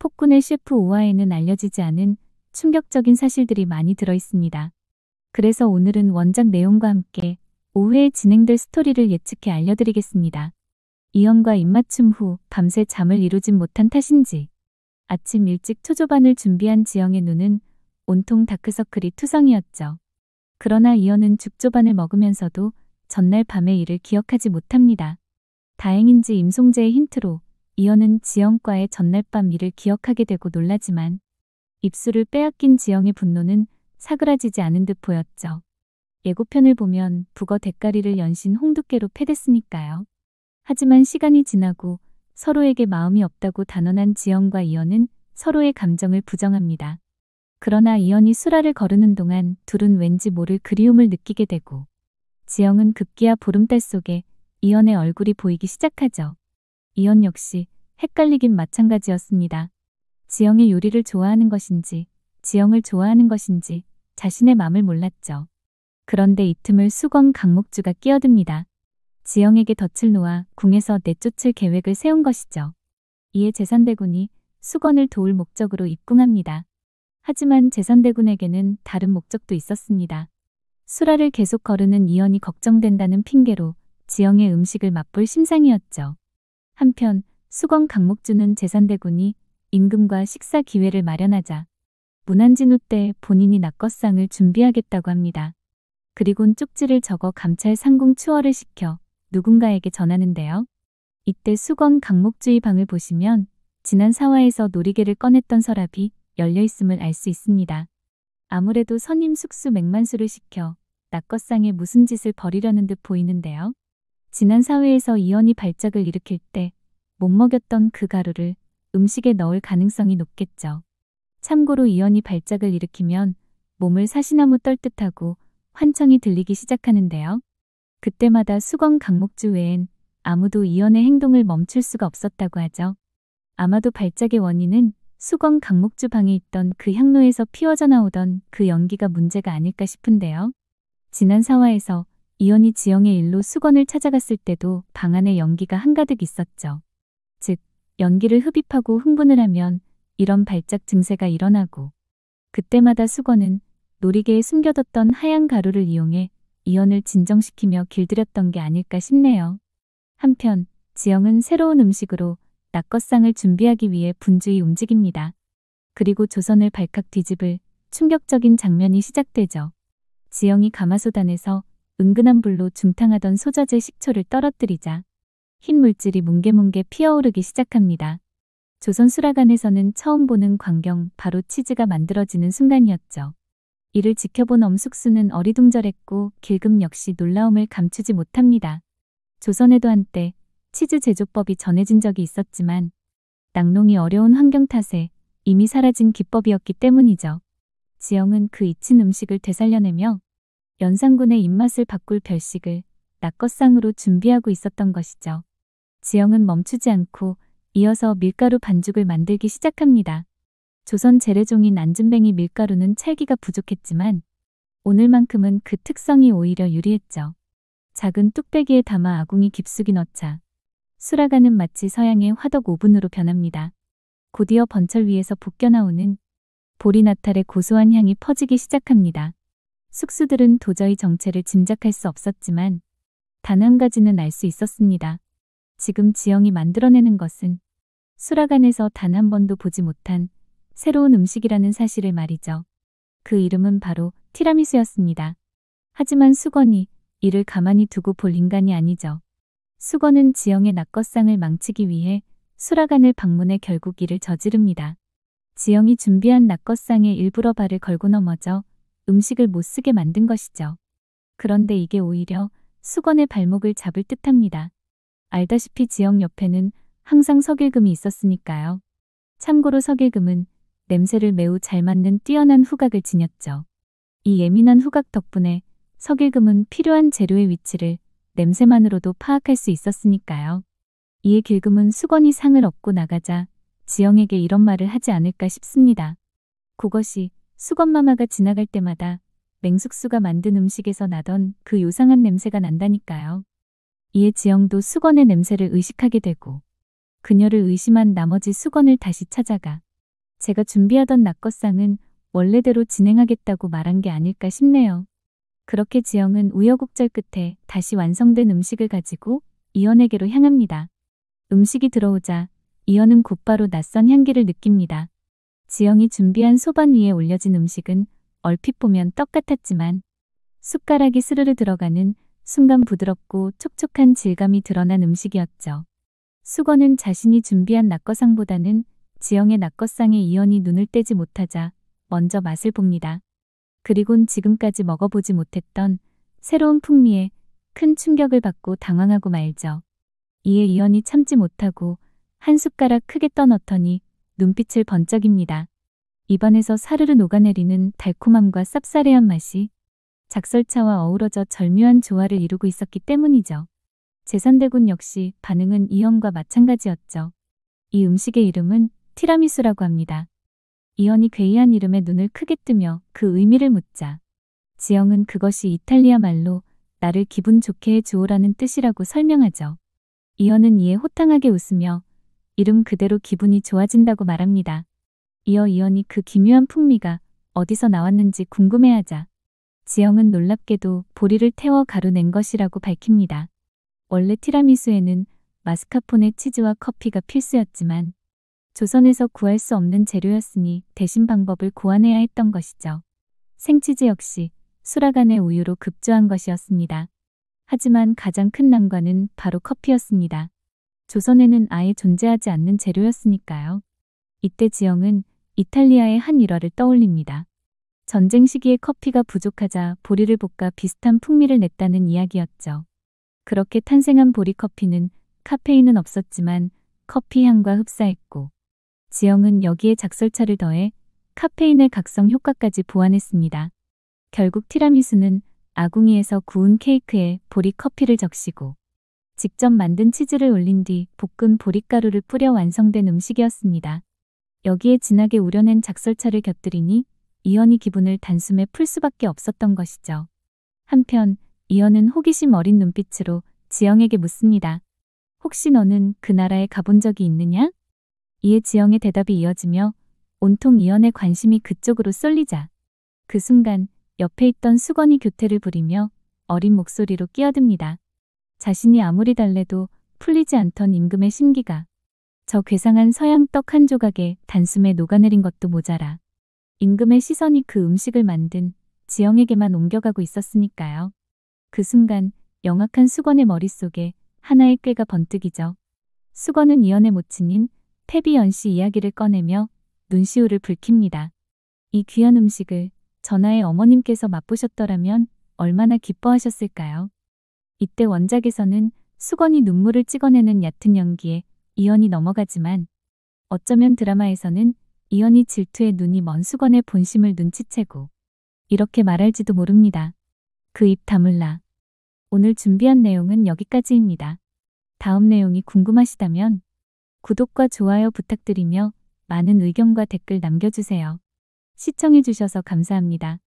폭군의 셰프 5화에는 알려지지 않은 충격적인 사실들이 많이 들어있습니다. 그래서 오늘은 원작 내용과 함께 5회에 진행될 스토리를 예측해 알려드리겠습니다. 이현과 입맞춤 후 밤새 잠을 이루진 못한 탓인지 아침 일찍 초조반을 준비한 지영의 눈은 온통 다크서클이 투성이었죠. 그러나 이현은 죽조반을 먹으면서도 전날 밤의 일을 기억하지 못합니다. 다행인지 임송재의 힌트로 이현은 지영과의 전날 밤 일을 기억하게 되고 놀라지만 입술을 빼앗긴 지영의 분노는 사그라지지 않은 듯 보였죠. 예고편을 보면 북어 대가리를 연신 홍두깨로 패댔으니까요. 하지만 시간이 지나고 서로에게 마음이 없다고 단언한 지영과 이현은 서로의 감정을 부정합니다. 그러나 이현이 수라를 거르는 동안 둘은 왠지 모를 그리움을 느끼게 되고 지영은 급기야 보름달 속에 이현의 얼굴이 보이기 시작하죠. 이현 역시 헷갈리긴 마찬가지였습니다. 지영의 요리를 좋아하는 것인지 지영을 좋아하는 것인지 자신의 맘을 몰랐죠. 그런데 이 틈을 수건 강목주가 끼어듭니다. 지영에게 덫을 놓아 궁에서 내쫓을 계획을 세운 것이죠. 이에 재산대군이 수건을 도울 목적으로 입궁합니다. 하지만 재산대군에게는 다른 목적도 있었습니다. 수라를 계속 거르는 이현이 걱정된다는 핑계로 지영의 음식을 맛볼 심상이었죠. 한편 수건 강목주는 재산대군이 임금과 식사 기회를 마련하자 문안진후 때 본인이 낙거상을 준비하겠다고 합니다. 그리곤 쪽지를 적어 감찰 상궁 추월을 시켜 누군가에게 전하는데요. 이때 수건 강목주의 방을 보시면 지난 4화에서 놀이개를 꺼냈던 서랍이 열려있음을 알 수 있습니다. 아무래도 선임 숙수 맥만수를 시켜 낙거상에 무슨 짓을 벌이려는 듯 보이는데요. 지난 4회에서 이현이 발작을 일으킬 때 못 먹였던 그 가루를 음식에 넣을 가능성이 높겠죠. 참고로 이현이 발작을 일으키면 몸을 사시나무 떨듯 하고 환청이 들리기 시작하는데요. 그때마다 수건 강목주 외엔 아무도 이현의 행동을 멈출 수가 없었다고 하죠. 아마도 발작의 원인은 수건 강목주 방에 있던 그 향로에서 피워져 나오던 그 연기가 문제가 아닐까 싶은데요. 지난 4화에서 이현이 지영의 일로 수건을 찾아갔을 때도 방 안에 연기가 한가득 있었죠. 즉, 연기를 흡입하고 흥분을 하면 이런 발작 증세가 일어나고 그때마다 수건은 놀이개에 숨겨뒀던 하얀 가루를 이용해 이현을 진정시키며 길들였던 게 아닐까 싶네요. 한편 지영은 새로운 음식으로 낙거상을 준비하기 위해 분주히 움직입니다. 그리고 조선을 발칵 뒤집을 충격적인 장면이 시작되죠. 지영이 가마솥 안에서 은근한 불로 중탕하던 소저제 식초를 떨어뜨리자 흰 물질이 뭉게뭉게 피어오르기 시작합니다. 조선 수락관에서는 처음 보는 광경, 바로 치즈가 만들어지는 순간이었죠. 이를 지켜본 엄숙수는 어리둥절했고 길금 역시 놀라움을 감추지 못합니다. 조선에도 한때 치즈 제조법이 전해진 적이 있었지만 낙농이 어려운 환경 탓에 이미 사라진 기법이었기 때문이죠. 지영은 그 잊힌 음식을 되살려내며 연산군의 입맛을 바꿀 별식을 낙거상으로 준비하고 있었던 것이죠. 지영은 멈추지 않고 이어서 밀가루 반죽을 만들기 시작합니다. 조선 재래종인 안준뱅이 밀가루는 찰기가 부족했지만 오늘만큼은 그 특성이 오히려 유리했죠. 작은 뚝배기에 담아 아궁이 깊숙이 넣자 수라가는 마치 서양의 화덕 오븐으로 변합니다. 곧이어 번철 위에서 볶여나오는 보리나탈의 고소한 향이 퍼지기 시작합니다. 숙수들은 도저히 정체를 짐작할 수 없었지만 단 한 가지는 알 수 있었습니다. 지금 지영이 만들어내는 것은 수락관에서 단 한 번도 보지 못한 새로운 음식이라는 사실을 말이죠. 그 이름은 바로 티라미수였습니다. 하지만 수건이 이를 가만히 두고 볼 인간이 아니죠. 수건은 지영의 낙거상을 망치기 위해 수락관을 방문해 결국 이를 저지릅니다. 지영이 준비한 낙거상에 일부러 발을 걸고 넘어져 음식을 못쓰게 만든 것이죠. 그런데 이게 오히려 수건의 발목을 잡을 듯합니다. 알다시피 지영 옆에는 항상 석일금이 있었으니까요. 참고로 석일금은 냄새를 매우 잘 맡는 뛰어난 후각을 지녔죠. 이 예민한 후각 덕분에 석일금은 필요한 재료의 위치를 냄새만으로도 파악할 수 있었으니까요. 이에 길금은 수건이 상을 얻고 나가자 지영에게 이런 말을 하지 않을까 싶습니다. 그것이 수건마마가 지나갈 때마다 맹숙수가 만든 음식에서 나던 그 요상한 냄새가 난다니까요. 이에 지영도 수건의 냄새를 의식하게 되고 그녀를 의심한 나머지 수건을 다시 찾아가 제가 준비하던 낙거상은 원래대로 진행하겠다고 말한 게 아닐까 싶네요. 그렇게 지영은 우여곡절 끝에 다시 완성된 음식을 가지고 이연에게로 향합니다. 음식이 들어오자 이연은 곧바로 낯선 향기를 느낍니다. 지영이 준비한 소반 위에 올려진 음식은 얼핏 보면 떡 같았지만 숟가락이 스르르 들어가는 순간 부드럽고 촉촉한 질감이 드러난 음식이었죠. 수건은 자신이 준비한 낙거상보다는 지영의 낙거상에 이연이 눈을 떼지 못하자 먼저 맛을 봅니다. 그리곤 지금까지 먹어보지 못했던 새로운 풍미에 큰 충격을 받고 당황하고 말죠. 이에 이연이 참지 못하고 한 숟가락 크게 떠넣더니 눈빛을 번쩍입니다. 입안에서 사르르 녹아내리는 달콤함과 쌉싸래한 맛이 작설차와 어우러져 절묘한 조화를 이루고 있었기 때문이죠. 제산대군 역시 반응은 이연과 마찬가지였죠. 이 음식의 이름은 티라미수라고 합니다. 이연이 괴이한 이름에 눈을 크게 뜨며 그 의미를 묻자 지영은 그것이 이탈리아 말로 나를 기분 좋게 해주오라는 뜻이라고 설명하죠. 이연은 이에 호탕하게 웃으며 이름 그대로 기분이 좋아진다고 말합니다. 이어 이연이 그 기묘한 풍미가 어디서 나왔는지 궁금해하자 지영은 놀랍게도 보리를 태워 가루 낸 것이라고 밝힙니다. 원래 티라미수에는 마스카포네 치즈와 커피가 필수였지만 조선에서 구할 수 없는 재료였으니 대신 방법을 고안해야 했던 것이죠. 생치즈 역시 수라간의 우유로 급조한 것이었습니다. 하지만 가장 큰 난관은 바로 커피였습니다. 조선에는 아예 존재하지 않는 재료였으니까요. 이때 지영은 이탈리아의 한 일화를 떠올립니다. 전쟁 시기에 커피가 부족하자 보리를 볶아 비슷한 풍미를 냈다는 이야기였죠. 그렇게 탄생한 보리커피는 카페인은 없었지만 커피 향과 흡사했고 지영은 여기에 작설차를 더해 카페인의 각성 효과까지 보완했습니다. 결국 티라미수는 아궁이에서 구운 케이크에 보리커피를 적시고 직접 만든 치즈를 올린 뒤 볶은 보리가루를 뿌려 완성된 음식이었습니다. 여기에 진하게 우려낸 작설차를 곁들이니 이연이 기분을 단숨에 풀 수밖에 없었던 것이죠. 한편 이연은 호기심 어린 눈빛으로 지영에게 묻습니다. 혹시 너는 그 나라에 가본 적이 있느냐? 이에 지영의 대답이 이어지며 온통 이연의 관심이 그쪽으로 쏠리자 그 순간 옆에 있던 수건이 교태를 부리며 어린 목소리로 끼어듭니다. 자신이 아무리 달래도 풀리지 않던 임금의 심기가 저 괴상한 서양 떡 한 조각에 단숨에 녹아내린 것도 모자라 임금의 시선이 그 음식을 만든 지영에게만 옮겨가고 있었으니까요. 그 순간 영악한 수건의 머릿속에 하나의 꾀가 번뜩이죠. 수건은 이연의 모친인 패비연 씨 이야기를 꺼내며 눈시울을 붉힙니다. 이 귀한 음식을 전하의 어머님께서 맛보셨더라면 얼마나 기뻐하셨을까요? 이때 원작에서는 수건이 눈물을 찍어내는 얕은 연기에 이연이 넘어가지만 어쩌면 드라마에서는 이연이 질투에 눈이 먼 수건의 본심을 눈치채고 이렇게 말할지도 모릅니다. 그 입 다물라. 오늘 준비한 내용은 여기까지입니다. 다음 내용이 궁금하시다면 구독과 좋아요 부탁드리며 많은 의견과 댓글 남겨주세요. 시청해주셔서 감사합니다.